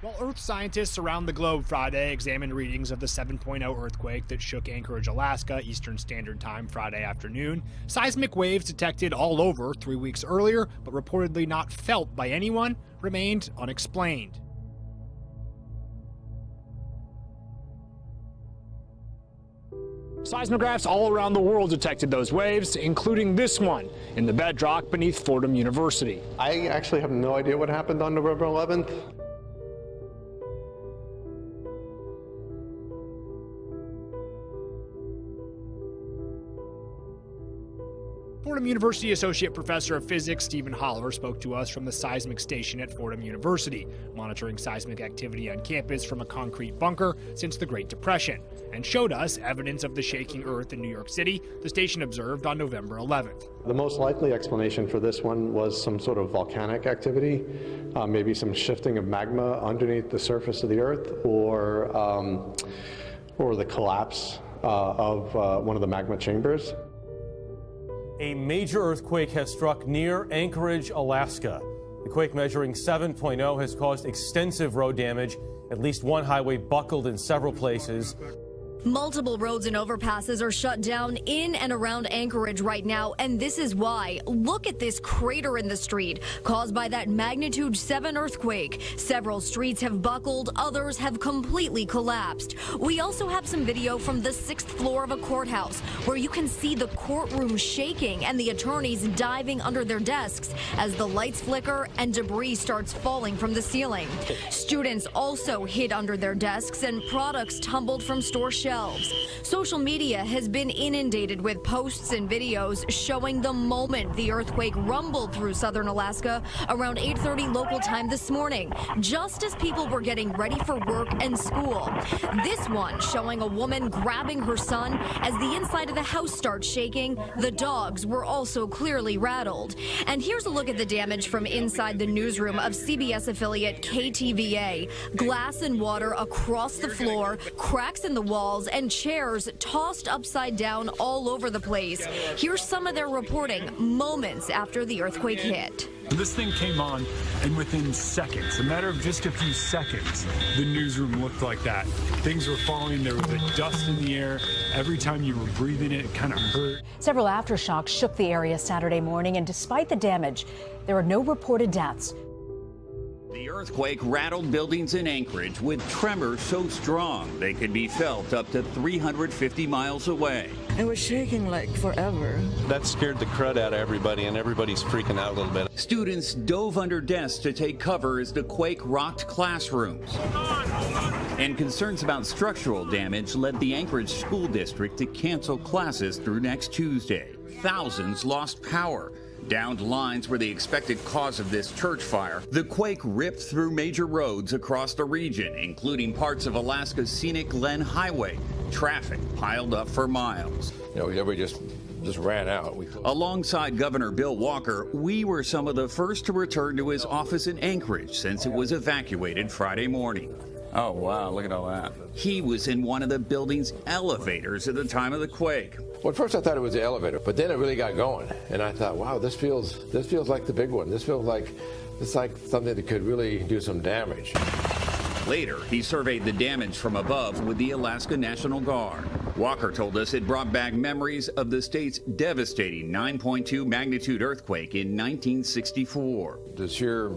While Earth scientists around the globe Friday examined readings of the 7.0 earthquake that shook Anchorage, Alaska, Eastern Standard Time Friday afternoon, seismic waves detected all over 3 weeks earlier, but reportedly not felt by anyone, remained unexplained. Seismographs all around the world detected those waves, including this one in the bedrock beneath Fordham University. I actually have no idea what happened on November 11th. Fordham University Associate Professor of Physics Stephen Holler spoke to us from the seismic station at Fordham University, monitoring seismic activity on campus from a concrete bunker since the Great Depression, and showed us evidence of the shaking earth in New York City the station observed on November 11th. The most likely explanation for this one was some sort of volcanic activity, maybe some shifting of magma underneath the surface of the earth, or the collapse of one of the magma chambers. A major earthquake has struck near Anchorage, Alaska. The quake measuring 7.0 has caused extensive road damage. At least one highway buckled in several places. Multiple roads and overpasses are shut down in and around Anchorage right now, and this is why. Look at this crater in the street caused by that magnitude 7 earthquake. Several streets have buckled, others have completely collapsed. We also have some video from the 6th floor of a courthouse where you can see the courtroom shaking and the attorneys diving under their desks as the lights flicker and debris starts falling from the ceiling. Students also hid under their desks and products tumbled from store shelves. Social media has been inundated with posts and videos showing the moment the earthquake rumbled through southern Alaska around 8:30 local time this morning, just as people were getting ready for work and school. This one showing a woman grabbing her son as the inside of the house starts shaking. The dogs were also clearly rattled. And here's a look at the damage from inside the newsroom of CBS affiliate KTVA. Glass and water across the floor, cracks in the walls, and chairs tossed upside down all over the place. Here's some of their reporting moments after the earthquake hit. This thing came on, and within seconds, a matter of just a few seconds, the newsroom looked like that. Things were falling, there was a dust in the air. Every time you were breathing it, it kind of hurt. Several aftershocks shook the area Saturday morning, and despite the damage, there are no reported deaths. The earthquake rattled buildings in Anchorage with tremors so strong they could be felt up to 350 miles away. It was shaking like forever. That scared the crud out of everybody, and everybody's freaking out a little bit. Students dove under desks to take cover as the quake rocked classrooms. And concerns about structural damage led the Anchorage School District to cancel classes through next Tuesday. Thousands lost power. Downed lines were the expected cause of this church fire. The quake ripped through major roads across the region, including parts of Alaska's scenic Glen Highway. Traffic piled up for miles. Everybody just ran out. Alongside Governor Bill Walker, we were some of the first to return to his office in Anchorage since it was evacuated Friday morning. Oh, wow, look at all that. He was in one of the building's elevators at the time of the quake. Well, at first I thought it was the elevator, but then it really got going. And I thought, wow, this feels like the big one. This feels like something that could really do some damage. Later, he surveyed the damage from above with the Alaska National Guard. Walker told us it brought back memories of the state's devastating 9.2 magnitude earthquake in 1964. The sheer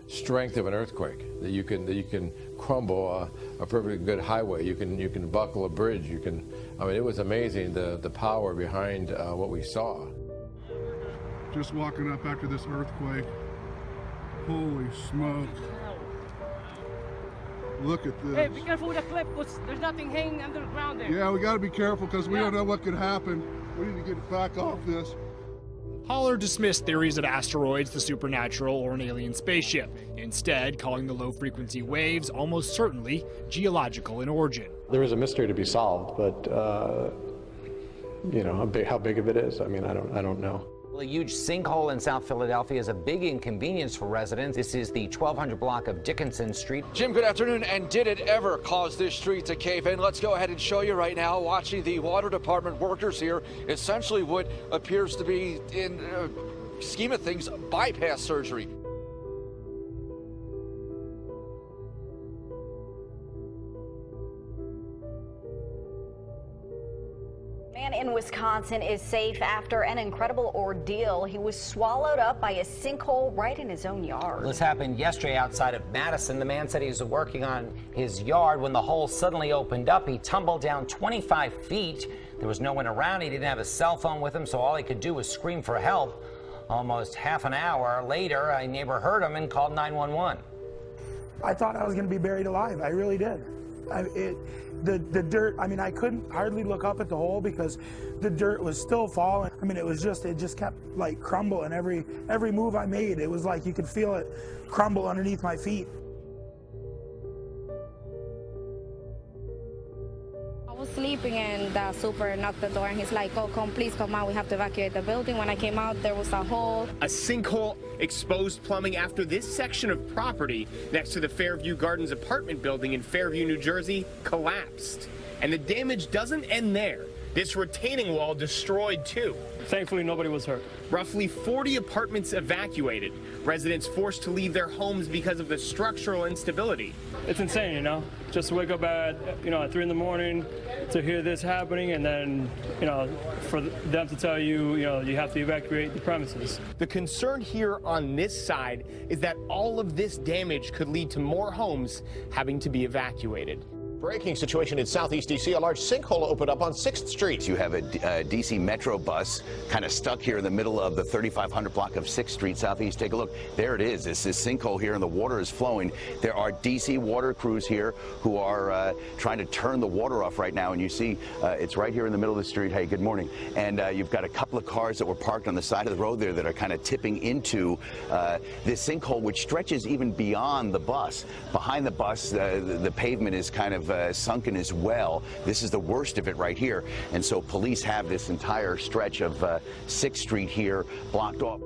strength of an earthquake, that you can crumble a perfectly good highway, you can buckle a bridge, it was amazing, the power behind what we saw. Just walking up after this earthquake, holy smoke. Look at this. Hey, be careful with the clip, because there's nothing hanging under the ground there. Yeah, we got to be careful because we don't know what could happen. We need to get back off this. Holler dismissed theories of asteroids, the supernatural, or an alien spaceship, instead calling the low-frequency waves almost certainly geological in origin. There is a mystery to be solved, but how big of it is, I don't know. Well, a huge sinkhole in South Philadelphia is a big inconvenience for residents. This is the 1200 block of Dickinson Street. Jim, good afternoon. And did it ever cause this street to cave in? Let's go ahead and show you right now, watching the water department workers here, essentially what appears to be, in scheme of things, bypass surgery. in Wisconsin is safe after an incredible ordeal. He was swallowed up by a sinkhole right in his own yard. This happened yesterday outside of Madison. The man said he was working on his yard when the hole suddenly opened up. He tumbled down 25 feet. There was no one around. He didn't have a cell phone with him, so all he could do was scream for help. Almost half an hour later, a neighbor heard him and called 911. I thought I was going to be buried alive. I really did. The dirt, I mean, I couldn't hardly look up at the hole because the dirt was still falling. I mean, it just kept like crumbling. Every move I made, it was like you could feel it crumble underneath my feet. I was sleeping and the super knocked the door and he's like, oh, please come out, we have to evacuate the building. When I came out, there was a hole. A sinkhole, exposed plumbing after this section of property next to the Fairview Gardens apartment building in Fairview, New Jersey, collapsed. And the damage doesn't end there. This retaining wall destroyed too. Thankfully, nobody was hurt. Roughly 40 apartments evacuated. Residents forced to leave their homes because of the structural instability. It's insane, you know, just to wake up at 3 in the morning to hear this happening, and then, for them to tell you, you have to evacuate the premises. The concern here on this side is that all of this damage could lead to more homes having to be evacuated. Breaking situation in Southeast D.C. A large sinkhole opened up on 6th Street. You have a D.C. Metro bus kind of stuck here in the middle of the 3500 block of 6th Street Southeast. Take a look. There it is. It's this sinkhole here, and the water is flowing. There are D.C. water crews here who are trying to turn the water off right now, and you see it's right here in the middle of the street. Hey, good morning. And you've got a couple of cars that were parked on the side of the road there that are kind of tipping into this sinkhole, which stretches even beyond the bus. Behind the bus, the pavement is kind of sunken as well. This is the worst of it right here. And so police have this entire stretch of 6th Street here blocked off.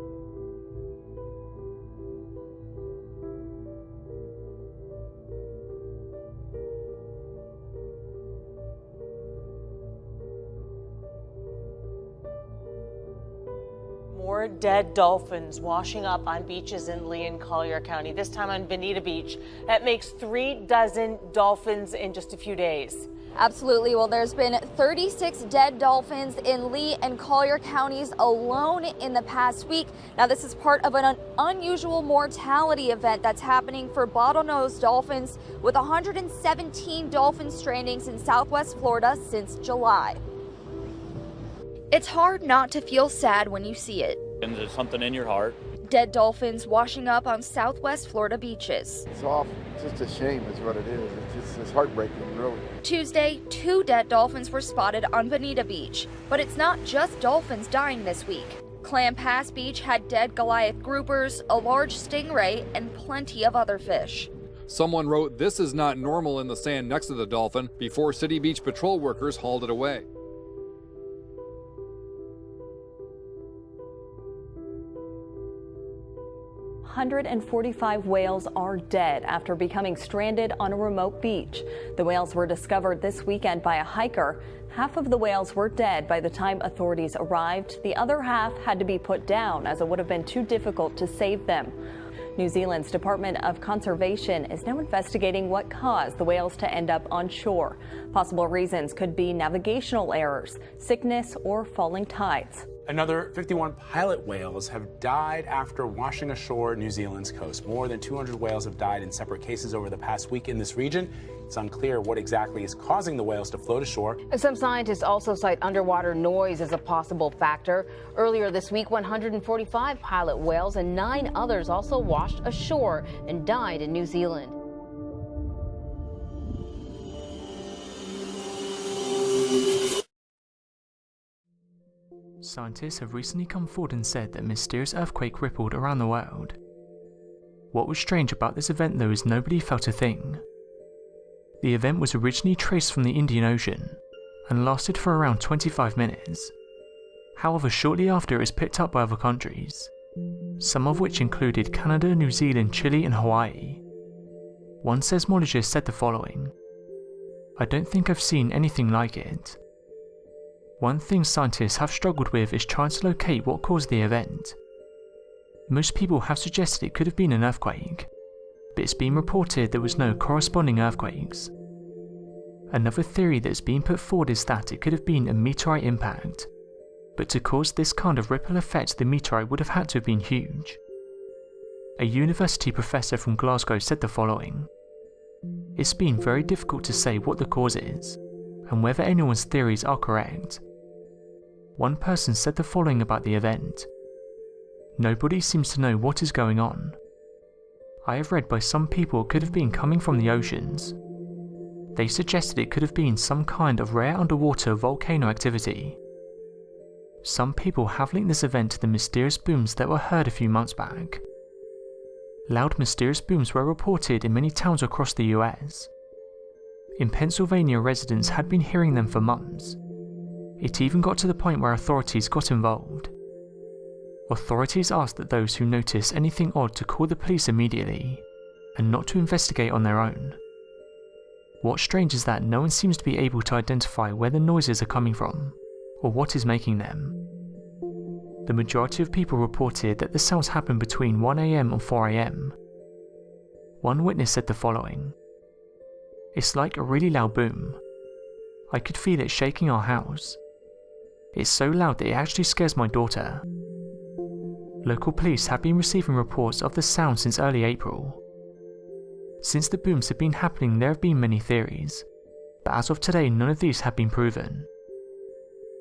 More dead dolphins washing up on beaches in Lee and Collier County, this time on Bonita Beach. That makes 3 dozen dolphins in just a few days. Absolutely. Well, there's been 36 dead dolphins in Lee and Collier counties alone in the past week. Now, this is part of an unusual mortality event that's happening for bottlenose dolphins, with 117 dolphin strandings in Southwest Florida since July. It's hard not to feel sad when you see it. And there's something in your heart. Dead dolphins washing up on Southwest Florida beaches. It's awful. It's just a shame is what it is. It's heartbreaking, really. Tuesday, 2 dead dolphins were spotted on Bonita Beach. But it's not just dolphins dying this week. Clam Pass Beach had dead Goliath groupers, a large stingray, and plenty of other fish. Someone wrote, "This is not normal" in the sand next to the dolphin before City Beach patrol workers hauled it away. "145 whales are dead after becoming stranded on a remote beach. The whales were discovered this weekend by a hiker. Half of the whales were dead by the time authorities arrived. The other half had to be put down as it would have been too difficult to save them. New Zealand's Department of Conservation is now investigating what caused the whales to end up on shore. Possible reasons could be navigational errors, sickness, or falling tides. Another 51 pilot whales have died after washing ashore New Zealand's coast. More than 200 whales have died in separate cases over the past week in this region. It's unclear what exactly is causing the whales to float ashore. Some scientists also cite underwater noise as a possible factor. Earlier this week, 145 pilot whales and 9 others also washed ashore and died in New Zealand. Scientists have recently come forward and said that a mysterious earthquake rippled around the world. What was strange about this event though is nobody felt a thing. The event was originally traced from the Indian Ocean and lasted for around 25 minutes. However, shortly after it was picked up by other countries, some of which included Canada, New Zealand, Chile and Hawaii. One seismologist said the following: "I don't think I've seen anything like it." One thing scientists have struggled with is trying to locate what caused the event. Most people have suggested it could have been an earthquake, but it's been reported there was no corresponding earthquakes. Another theory that has been put forward is that it could have been a meteorite impact, but to cause this kind of ripple effect the meteorite would have had to have been huge. A university professor from Glasgow said the following: "It's been very difficult to say what the cause is, and whether anyone's theories are correct." One person said the following about the event: "Nobody seems to know what is going on. I have read by some people it could have been coming from the oceans. They suggested it could have been some kind of rare underwater volcano activity. Some people have linked this event to the mysterious booms that were heard a few months back. Loud mysterious booms were reported in many towns across the US. In Pennsylvania, residents had been hearing them for months. It even got to the point where authorities got involved. Authorities asked that those who notice anything odd to call the police immediately, and not to investigate on their own. What's strange is that no one seems to be able to identify where the noises are coming from, or what is making them. The majority of people reported that the sounds happened between 1 AM and 4 AM. One witness said the following: "It's like a really loud boom. I could feel it shaking our house. It's so loud that it actually scares my daughter." Local police have been receiving reports of the sound since early April. Since the booms have been happening, there have been many theories, but as of today none of these have been proven.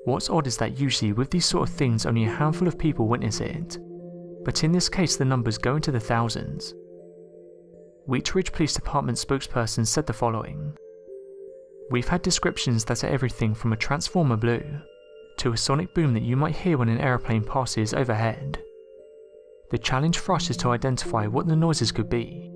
What's odd is that usually with these sort of things only a handful of people witness it, but in this case the numbers go into the thousands. Wheat Ridge Police Department spokesperson said the following: "We've had descriptions that are everything from a transformer blue to a sonic boom that you might hear when an aeroplane passes overhead. The challenge for us is to identify what the noises could be.